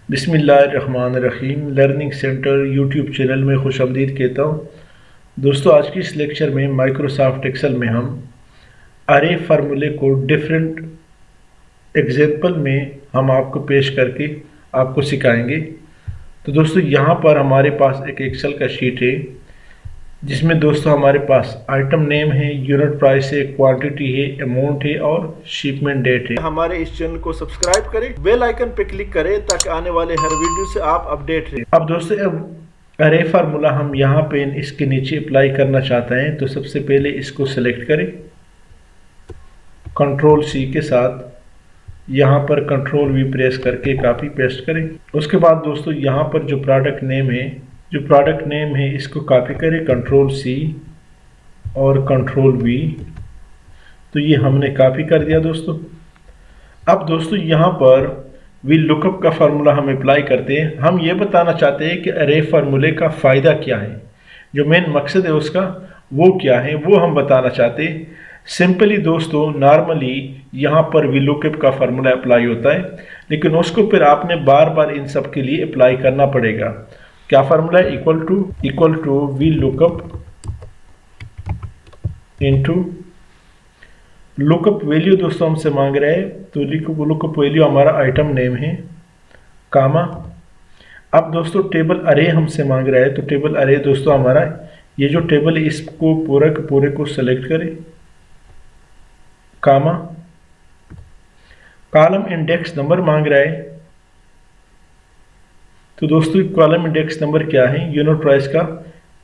बिस्मिल्लाहिर्रहमानिर्रहीम learning centre YouTube channel में खुशामदीद कहता हूँ। दोस्तों, आज की इस लेक्चर में माइक्रोसॉफ्ट एक्सेल में हम अरे फार्मूले को डिफरेंट एग्जाम्पल में हम आपको पेश करके आपको सिखाएंगे। तो दोस्तों, यहाँ पर हमारे पास एक एक्सेल का शीट है जिसमें दोस्तों हमारे पास आइटम नेम है, यूनिट प्राइस है, क्वांटिटी है, अमाउंट है और शिपमेंट डेट है। हमारे इस चैनल को सब्सक्राइब करें, बेल आइकन पे क्लिक करें ताकि आने वाले हर वीडियो से आप अपडेट रहें। अब दोस्तों, अरे फार्मूला हम यहाँ पे इसके नीचे अप्लाई करना चाहते हैं। तो सबसे पहले इसको सिलेक्ट करें, कंट्रोल सी के साथ यहाँ पर कंट्रोल वी प्रेस करके कॉपी पेस्ट करें। उसके बाद दोस्तों, यहाँ पर जो प्रोडक्ट नेम है इसको कॉपी करें, कंट्रोल सी और कंट्रोल वी। तो ये हमने कॉपी कर दिया दोस्तों। अब दोस्तों, यहाँ पर वी लुकअप का फार्मूला हम अप्लाई करते हैं। हम ये बताना चाहते हैं कि अरे फार्मूले का फ़ायदा क्या है, जो मेन मकसद है उसका वो क्या है, वो हम बताना चाहते हैं। सिंपली दोस्तों, नॉर्मली यहाँ पर वी लुकअप का फार्मूला अप्लाई होता है, लेकिन उसको फिर आपने बार बार इन सब के लिए अप्लाई करना पड़ेगा। क्या फार्मूला है? Equal to V lookup into lookup value दोस्तों हमसे मांग रहा है, तो लुकअप वैल्यू हमारा आइटम नेम है, कामा। अब दोस्तों टेबल अरे हमसे मांग रहा है, तो टेबल अरे दोस्तों हमारा ये जो टेबल है इसको पूरे को सेलेक्ट करें, कामा। कॉलम इंडेक्स नंबर मांग रहा है, तो दोस्तों कॉलम इंडेक्स नंबर क्या है? यूनिट प्राइस का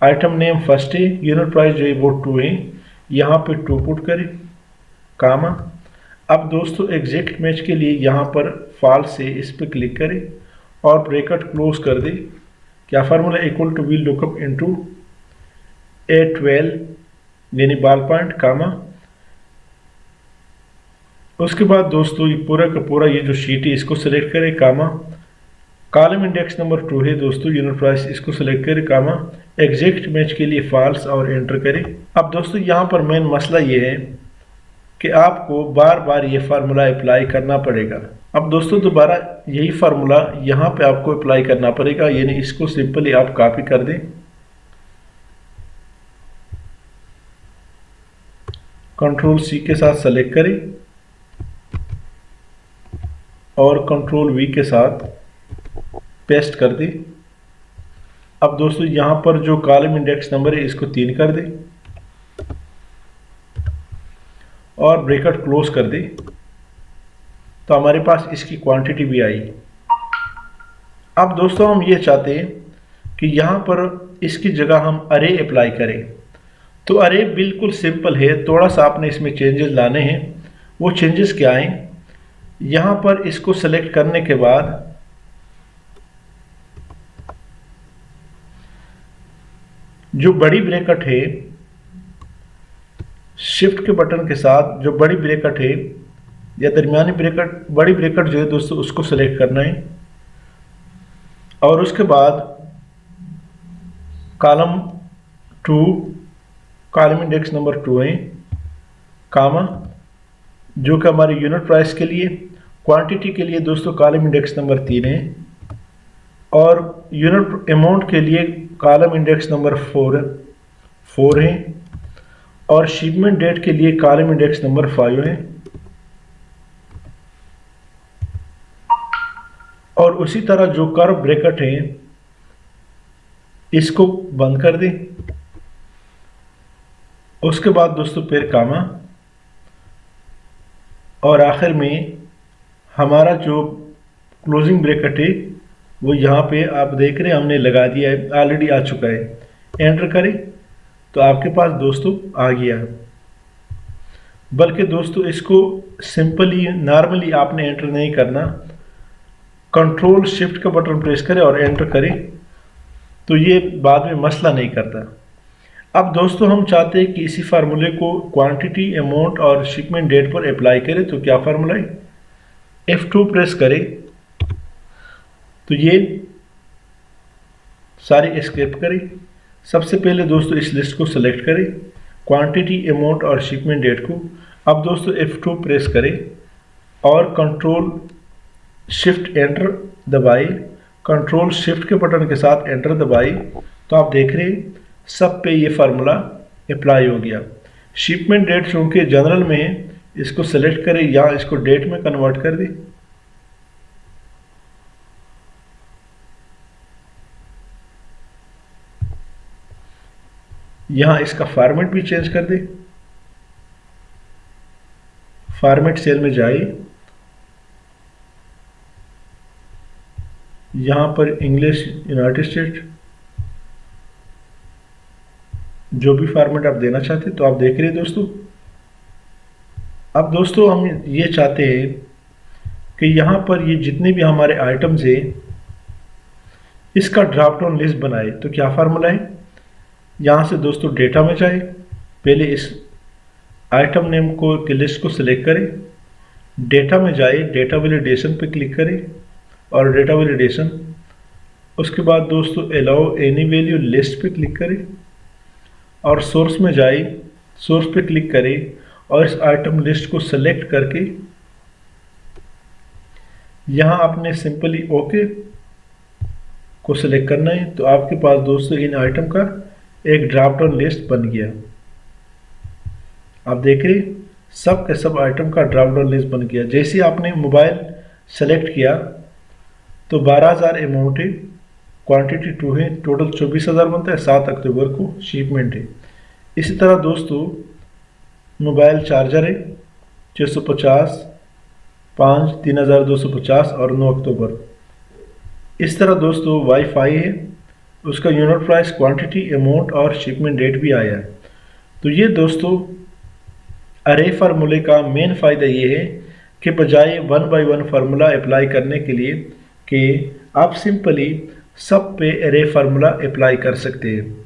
आइटम नेम फर्स्ट है, यूनिट प्राइस जो है वो 2 है, यहाँ पे 2 पुट करें, कामा। अब दोस्तों एग्जैक्ट मैच के लिए यहाँ पर फॉल्स से इस पर क्लिक करें और ब्रैकेट क्लोज कर दें। क्या formula? Equal to V lookup into A12 यानी बॉल पॉइंट, कामा। उसके बाद दोस्तों ये पूरा का पूरा ये जो शीट है इसको सेलेक्ट करें, कामा। कॉलम इंडेक्स नंबर 2 है दोस्तों, यूनिट प्राइस इसको सेलेक्ट करें, कामा। एग्जैक्ट मैच के लिए फॉल्स और एंटर करें। अब दोस्तों यहाँ पर मेन मसला ये है कि आपको बार बार ये फार्मूला अप्लाई करना पड़ेगा। अब दोस्तों दोबारा यही फार्मूला यहाँ पे आपको अप्लाई करना पड़ेगा, यानी इसको सिंपली आप कॉपी कर दें, कंट्रोल सी के साथ सेलेक्ट करें और कंट्रोल वी के साथ पेस्ट कर दें। अब दोस्तों यहाँ पर जो कॉलम इंडेक्स नंबर है इसको 3 कर दें और ब्रैकेट क्लोज कर दें। तो हमारे पास इसकी क्वांटिटी भी आई। अब दोस्तों हम ये चाहते हैं कि यहाँ पर इसकी जगह हम अरे अप्लाई करें। तो अरे बिल्कुल सिंपल है, थोड़ा सा आपने इसमें चेंजेस लाने हैं। वो चेंजेस क्या हैं? यहाँ पर इसको सेलेक्ट करने के बाद जो बड़ी ब्रैकेट है, शिफ्ट के बटन के साथ जो बड़ी ब्रैकेट है या दरमियानी ब्रैकेट, बड़ी ब्रैकेट जो है दोस्तों उसको सेलेक्ट करना है और उसके बाद कॉलम 2, कॉलम इंडेक्स नंबर 2 है, कामा, जो कि हमारे यूनिट प्राइस के लिए, क्वांटिटी के लिए दोस्तों कॉलम इंडेक्स नंबर 3 है और यूनिट अमाउंट के लिए कॉलम इंडेक्स नंबर 4 है और शिपमेंट डेट के लिए कॉलम इंडेक्स नंबर 5 है। और उसी तरह जो कर्व ब्रैकेट है इसको बंद कर दें। उसके बाद दोस्तों फिर कामा और आखिर में हमारा जो क्लोजिंग ब्रैकेट है वो यहाँ पे आप देख रहे हैं हमने लगा दिया है, ऑलरेडी आ चुका है। एंटर करें तो आपके पास दोस्तों आ गया। बल्कि दोस्तों इसको सिंपली नॉर्मली आपने एंटर नहीं करना, कंट्रोल शिफ्ट का बटन प्रेस करें और एंटर करें तो ये बाद में मसला नहीं करता। अब दोस्तों हम चाहते हैं कि इसी फार्मूले को क्वांटिटी, अमाउंट और शिपमेंट डेट पर अप्लाई करें। तो क्या फार्मूला है? F2 प्रेस करें तो ये सारे एस्केप करें। सबसे पहले दोस्तों इस लिस्ट को सेलेक्ट करें, क्वांटिटी, अमाउंट और शिपमेंट डेट को। अब दोस्तों F2 प्रेस करें और कंट्रोल शिफ्ट एंटर दबाई, कंट्रोल शिफ्ट के बटन के साथ एंटर दबाई, तो आप देख रहे हैं सब पे ये फार्मूला अप्लाई हो गया। शिपमेंट डेट चूँकि जनरल में है, इसको सेलेक्ट करें या इसको डेट में कन्वर्ट कर दें। यहाँ इसका फॉर्मेट भी चेंज कर दें। फॉर्मेट सेल में जाए, यहाँ पर इंग्लिश यूनाइटेड स्टेट, जो भी फॉर्मेट आप देना चाहते तो आप देख रहे हैं दोस्तों। अब दोस्तों हम ये चाहते हैं कि यहाँ पर ये जितने भी हमारे आइटम्स हैं इसका ड्रॉप डाउन लिस्ट बनाए। तो क्या फार्मूला है, यहाँ से दोस्तों डेटा में जाए, पहले इस आइटम नेम को की लिस्ट को सिलेक्ट करें, डेटा में जाए, डेटा वैलिडेशन पे क्लिक करें और डेटा वैलिडेशन, उसके बाद दोस्तों अलाउ एनी वैल्यू लिस्ट पे क्लिक करें और सोर्स में जाए, सोर्स पे क्लिक करें और इस आइटम लिस्ट को सेलेक्ट करके यहाँ आपने सिंपली ओके को सिलेक्ट करना है। तो आपके पास दोस्तों इन आइटम का एक ड्रॉप डाउन लिस्ट बन गया। आप देख रहे सब के सब आइटम का ड्रॉप डाउन लिस्ट बन गया। जैसे आपने मोबाइल सेलेक्ट किया तो 12,000 अमाउंट है, क्वांटिटी 2 है, टोटल 24,000 बनता है, 7 अक्टूबर को शिपमेंट है। इसी तरह दोस्तों मोबाइल चार्जर है 650, 5 3,250 और 9 अक्टूबर। इस तरह दोस्तों वाईफाई है, उसका यूनिट प्राइस, क्वांटिटी, अमाउंट और शिपमेंट डेट भी आया है। तो ये दोस्तों अरे फार्मूले का मेन फ़ायदा ये है कि बजाय 1 बाय 1 फार्मूला अप्लाई करने के लिए कि आप सिंपली सब पे अरे फार्मूला अप्लाई कर सकते हैं।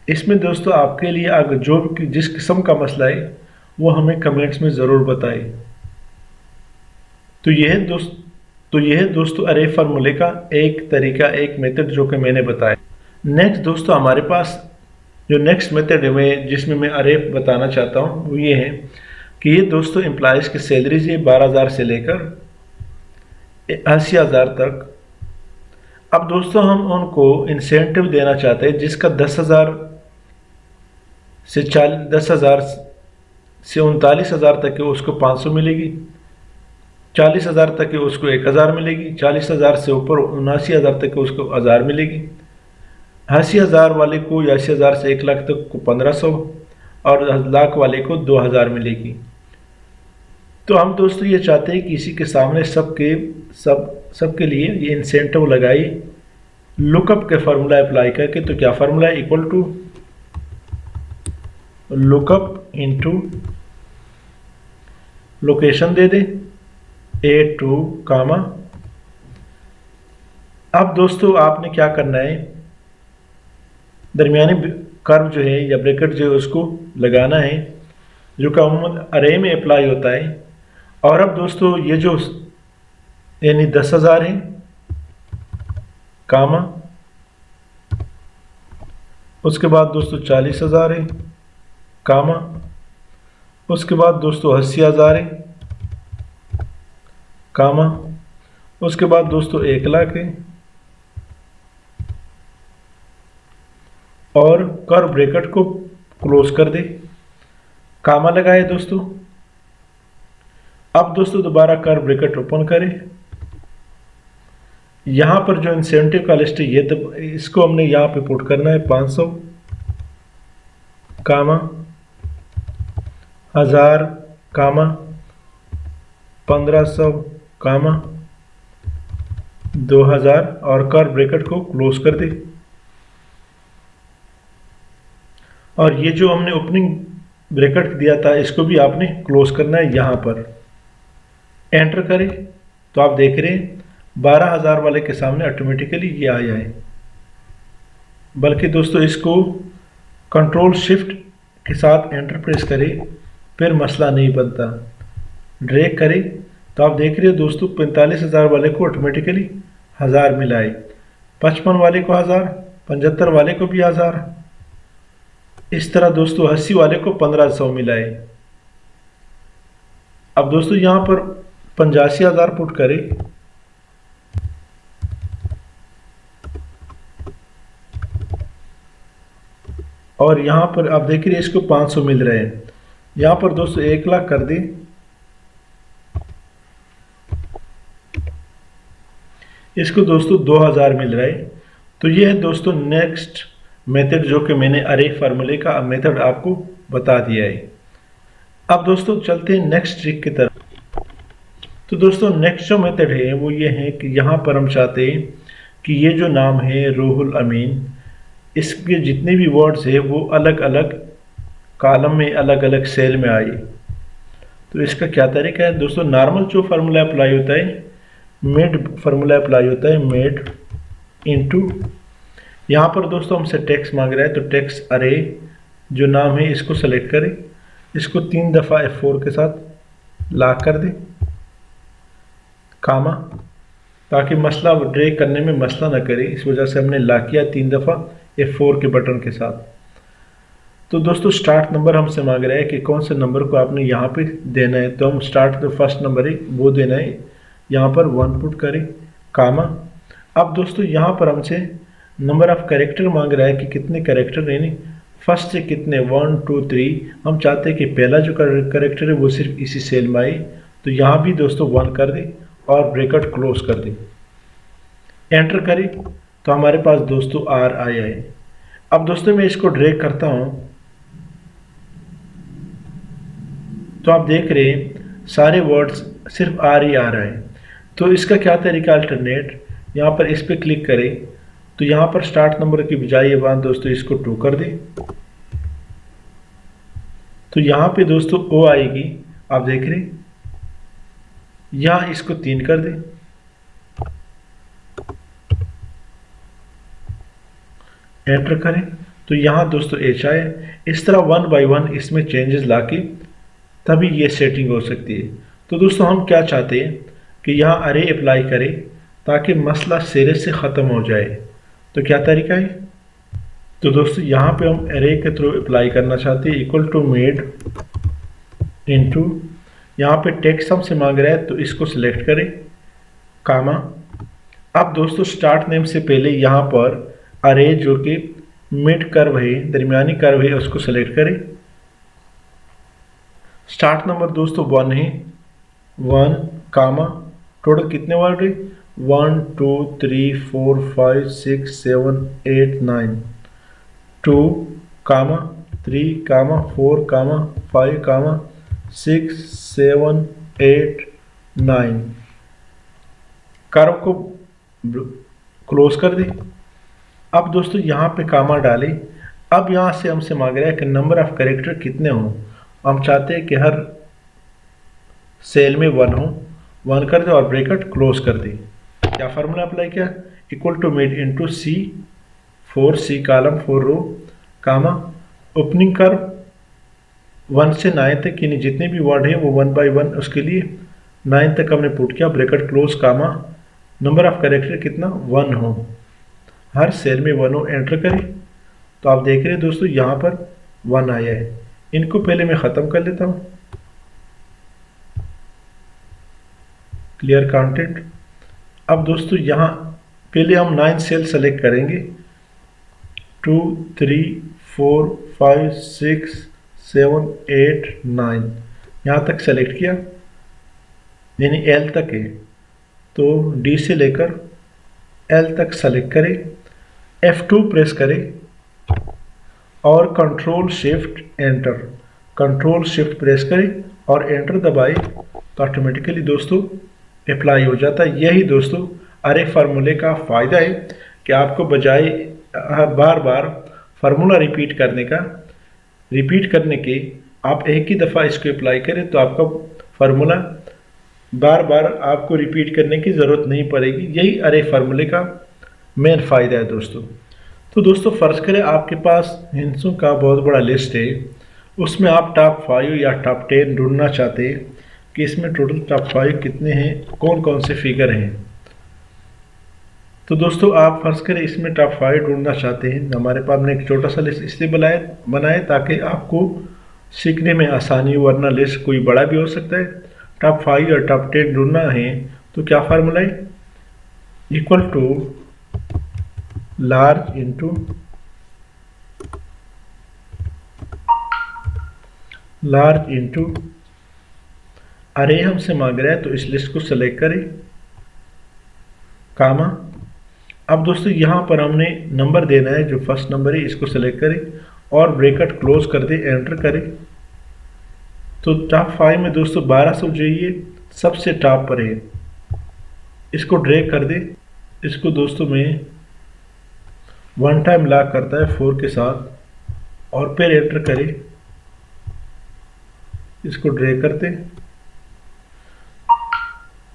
इसमें दोस्तों आपके लिए अगर जो भी जिस किस्म का मसला है वो हमें कमेंट्स में ज़रूर बताएं। तो यह दोस्तों अरे फार्मूले का एक तरीका, एक मेथड जो कि मैंने बताया। नेक्स्ट दोस्तों हमारे पास जो नेक्स्ट मेथड है जिसमें मैं अरे बताना चाहता हूँ वो ये है कि ये दोस्तों एम्प्लॉयज़ की सैलरीज है 12,000 से लेकर 80,000 तक। अब दोस्तों हम उनको इंसेंटिव देना चाहते हैं जिसका 10,000 से 39,000 तक है उसको 500 मिलेगी, 40,000 तक है उसको 1,000 मिलेगी, 40,000 से ऊपर 79,000 तक है उसको 1,000 मिलेगी, 80,000 वाले को या 80,000 से 1 लाख तक को 1,500 और लाख वाले को 2,000 मिलेगी। तो हम दोस्तों ये चाहते हैं कि इसी के सामने सबके लिए ये इंसेंटिव लगाई लुकअप के फार्मूला अप्लाई करके। तो क्या फार्मूला है, equal to lookup into location दे दें A2 कामा। अब दोस्तों आपने क्या करना है, दरमियानी कर्व जो है या ब्रैकेट जो है उसको लगाना है जो कि अमूमन अरे में अप्लाई होता है। और अब दोस्तों ये जो यानी 10,000 है कामा, उसके बाद दोस्तों 40,000 है कामा, उसके बाद दोस्तों 80,000 है कामा, उसके बाद दोस्तों 1 लाख है और कर्व ब्रैकेट को क्लोज कर दे, कामा लगाए दोस्तों। अब दोस्तों दोबारा कर्व ब्रैकेट ओपन करें, यहाँ पर जो इंसेंटिव का लिस्ट है ये इसको हमने यहाँ पे पुट करना है 500 कामा 1,000 कामा 1,500 कामा 2,000 और कर्व ब्रैकेट को क्लोज कर दे। और ये जो हमने ओपनिंग ब्रैकेट दिया था इसको भी आपने क्लोज करना है। यहाँ पर एंटर करें तो आप देख रहे हैं 12,000 वाले के सामने ऑटोमेटिकली ये आया है। बल्कि दोस्तों इसको कंट्रोल शिफ्ट के साथ एंटर प्रेस करें फिर मसला नहीं बनता। ड्रैग करें तो आप देख रहे हो दोस्तों 45,000 वाले को ऑटोमेटिकली 1,000 मिला है, 55 वाले को 1,000, 75 वाले को भी 1,000, इस तरह दोस्तों 80 वाले को 1,500 मिला है। अब दोस्तों यहाँ पर 85,000 पुट करें और यहाँ पर आप देख रहे हैं इसको 500 मिल रहे हैं। यहाँ पर दोस्तों 1 लाख कर दें, इसको दोस्तों 2000 मिल रहा है। तो ये है दोस्तों नेक्स्ट मेथड जो कि मैंने अरे फार्मूले का मेथड आपको बता दिया है। अब दोस्तों चलते हैं नेक्स्ट ट्रिक की तरफ। तो दोस्तों नेक्स्ट जो मेथड है वो ये है कि यहाँ पर हम चाहते हैं कि ये जो नाम है रूहुल अमीन, इसके जितने भी वर्ड्स है वो अलग अलग कॉलम में, अलग अलग सेल में आए। तो इसका क्या तरीका है दोस्तों, नॉर्मल जो फार्मूला अप्लाई होता है, मेड फार्मूला अप्लाई होता है, मेड इनटू, यहाँ पर दोस्तों हमसे टेक्स्ट मांग रहा है तो टेक्स्ट अरे जो नाम है इसको सेलेक्ट करें, इसको 3 दफ़ा F4 के साथ लॉक कर दें, कामा, ताकि मसला ड्रैग करने में मसला ना करे, इस वजह से हमने लॉक किया 3 दफ़ा F4 के बटन के साथ। तो दोस्तों स्टार्ट नंबर हमसे मांग रहा है कि कौन से नंबर को आपने यहाँ पे देना है, तो हम स्टार्ट जो फर्स्ट नंबर है वो देना है, यहाँ पर 1 पुट करें, कामा। अब दोस्तों यहाँ पर हमसे नंबर ऑफ कैरेक्टर मांग रहा है कि कितने कैरेक्टर, यानी फर्स्ट से कितने, 1 2 3। हम चाहते हैं कि पहला जो कैरेक्टर है वो सिर्फ इसी सेल में आए, तो यहाँ भी दोस्तों 1 कर दें और ब्रैकेट क्लोज कर दें, एंटर करें तो हमारे पास दोस्तों R आया है। अब दोस्तों मैं इसको ड्रैग करता हूँ तो आप देख रहे हैं सारे वर्ड्स सिर्फ R ही आ रहा है। तो इसका क्या तरीका अल्टरनेट, यहाँ पर इस पर क्लिक करें तो यहाँ पर स्टार्ट नंबर की बजाय ये बात दोस्तों इसको 2 कर दें, तो यहाँ पे दोस्तों O आएगी, आप देख रहे हैं। यहाँ इसको 3 कर दें, एंटर करें तो यहाँ दोस्तों H आए। इस तरह 1 बाय 1 इसमें चेंजेस लाके तभी ये सेटिंग हो सकती है। तो दोस्तों हम क्या चाहते हैं कि यहाँ अरे अप्लाई करें ताकि मसला सिरे से ख़त्म हो जाए। तो क्या तरीका है, तो दोस्तों यहाँ पे हम अरे के थ्रू अप्लाई करना चाहते हैं, इक्वल टू मेड इनटू, यहाँ पे टेक्स्ट हमसे मांग रहा है तो इसको सिलेक्ट करें, कामा। अब दोस्तों स्टार्ट नेम से पहले यहाँ पर अरे जो कि मिड कर्व है, दरमियानी कर्व है, उसको सिलेक्ट करें। स्टार्ट नंबर दोस्तों 1 है, 1 कामा, टोटल कितने वर्ड है, 1 2 3 4 5 6 7 8 9, 2 कामा 3 कामा 4 कामा 5 कामा 6 7 8 9, कर्व को क्लोज कर दें। अब दोस्तों यहाँ पे कामा डालें। अब यहाँ से हमसे मांग रहा है कि नंबर ऑफ कैरेक्टर कितने हों, हम चाहते हैं कि हर सेल में 1 हो, 1 कर दे और ब्रैकेट क्लोज कर दे। क्या फार्मूला अप्लाई किया, equal to mid into C 4 C column 4 row, comma, opening curve 1 से 9 तक, यानी जितने भी वर्ड है वो 1 बाय 1, उसके लिए 9 तक हमने पुट किया, bracket close, comma, number of character कितना 1 हो, हर सेल में 1 हो, एंटर करें तो आप देख रहे हैं दोस्तों यहाँ पर 1 आया है। इनको पहले मैं ख़त्म कर लेता हूँ, क्लियर कंटेंट। अब दोस्तों यहाँ पहले हम 9 सेल सेलेक्ट करेंगे, 2 3 4 5 6 7 8 9, यहाँ तक सेलेक्ट किया, यानी L तक है, तो D से लेकर L तक सेलेक्ट करें, F2 प्रेस करें और control shift enter, control shift press करें और एंटर दबाएं तो ऑटोमेटिकली दोस्तों अप्लाई हो जाता है। यही दोस्तों अरे फार्मूले का फ़ायदा है कि आपको बजाय बार बार फार्मूला रिपीट करने के आप एक ही दफ़ा इसको अप्लाई करें तो आपका फार्मूला बार बार आपको रिपीट करने की ज़रूरत नहीं पड़ेगी। यही अरे फार्मूले का मेन फ़ायदा है दोस्तों। तो दोस्तों फ़र्ज़ करें आपके पास हिंसों का बहुत बड़ा लिस्ट है, उसमें आप टॉप 5 या टॉप 10 ढूंढना चाहते हैं कि इसमें टोटल टॉप 5 कितने हैं, कौन कौन से फिगर हैं। तो दोस्तों आप फ़र्ज़ करें इसमें टॉप 5 ढूंढना चाहते हैं, हमारे पास हमने एक छोटा सा लिस्ट इसलिए बनाए ताकि आपको सीखने में आसानी हो, वरना लिस्ट कोई बड़ा भी हो सकता है। टॉप 5 और टॉप 10 ढूंढना है तो क्या फार्मूला है, equal to large into large into array हमसे मांग रहा है तो इस लिस्ट को सेलेक्ट करें, कामा। अब दोस्तों यहाँ पर हमने नंबर देना है, जो फर्स्ट नंबर है इसको सेलेक्ट करें और ब्रैकेट क्लोज कर दें, एंटर करें। तो टॉप 5 में दोस्तों 1200 जो ये सबसे टॉप पर है, इसको ड्रैग कर दे। इसको दोस्तों में वन टाइम लॉक करता है 4 के साथ और फिर एंटर करें, इसको ड्रैग करते।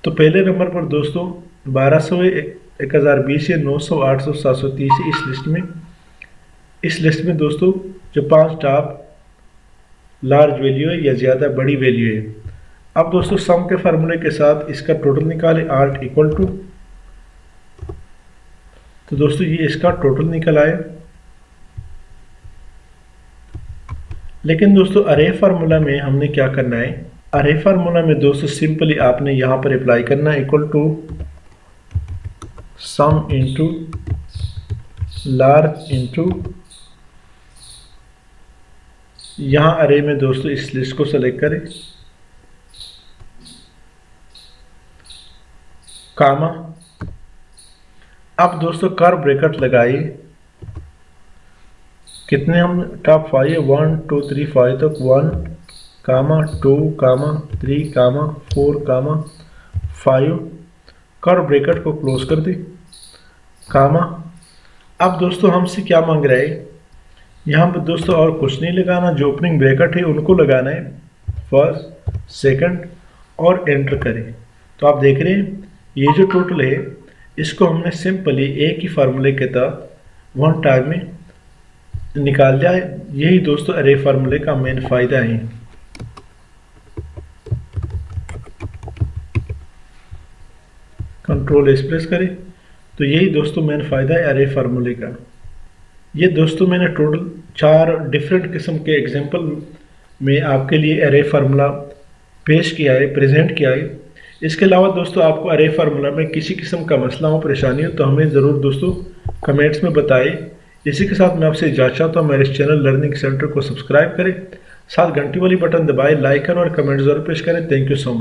तो पहले नंबर पर दोस्तों 1200 है, 1020 है, 900, 800, 730 है इस लिस्ट में दोस्तों जो 5 टॉप लार्ज वैल्यू है या ज़्यादा बड़ी वैल्यू है। अब दोस्तों सम के फार्मूले के साथ इसका टोटल निकालें, आल्ट इक्वल टू, तो दोस्तों ये इसका टोटल निकल आया। लेकिन दोस्तों अरे फार्मूला में हमने क्या करना है, अरे फार्मूला में दोस्तों सिंपली आपने यहाँ पर अप्लाई करना है equal to sum into large into, यहाँ अरे में दोस्तों इस लिस्ट को सेलेक्ट करें, कामा। अब दोस्तों कर्व ब्रैकेट लगाइए, कितने हम टॉप 5 है 1 2 3 5 तक, 1 कामा 2 कामा 3 कामा 4 कामा 5, कर्व ब्रैकेट को क्लोज कर दे, कामा। अब दोस्तों हमसे क्या मांग रहा है यहाँ पर दोस्तों, और कुछ नहीं लगाना, जो ओपनिंग ब्रैकेट है उनको लगाना है, फर्स्ट सेकंड और एंटर करें। तो आप देख रहे हैं ये जो टोटल है इसको हमने सिंपली एक ही फार्मूले के तहत वन टाइम में निकाल दिया है। यही दोस्तों अरे फार्मूले का मेन फायदा है। कंट्रोल एस प्रेस करें, तो यही दोस्तों मेन फायदा है अरे फार्मूले का। ये दोस्तों मैंने टोटल 4 डिफरेंट किस्म के एग्जांपल में आपके लिए अरे फार्मूला पेश किया है, प्रेजेंट किया है। इसके अलावा दोस्तों आपको अरे फार्मूला में किसी किस्म का मसला हो, परेशानी हो तो हमें ज़रूर दोस्तों कमेंट्स में बताएं। इसी के साथ मैं आपसे इजाज़त चाहता हूँ, मेरे इस चैनल लर्निंग सेंटर को सब्सक्राइब करें, साथ घंटी वाली बटन दबाएं, लाइक करें और कमेंट ज़रूर पेश करें। Thank you so much.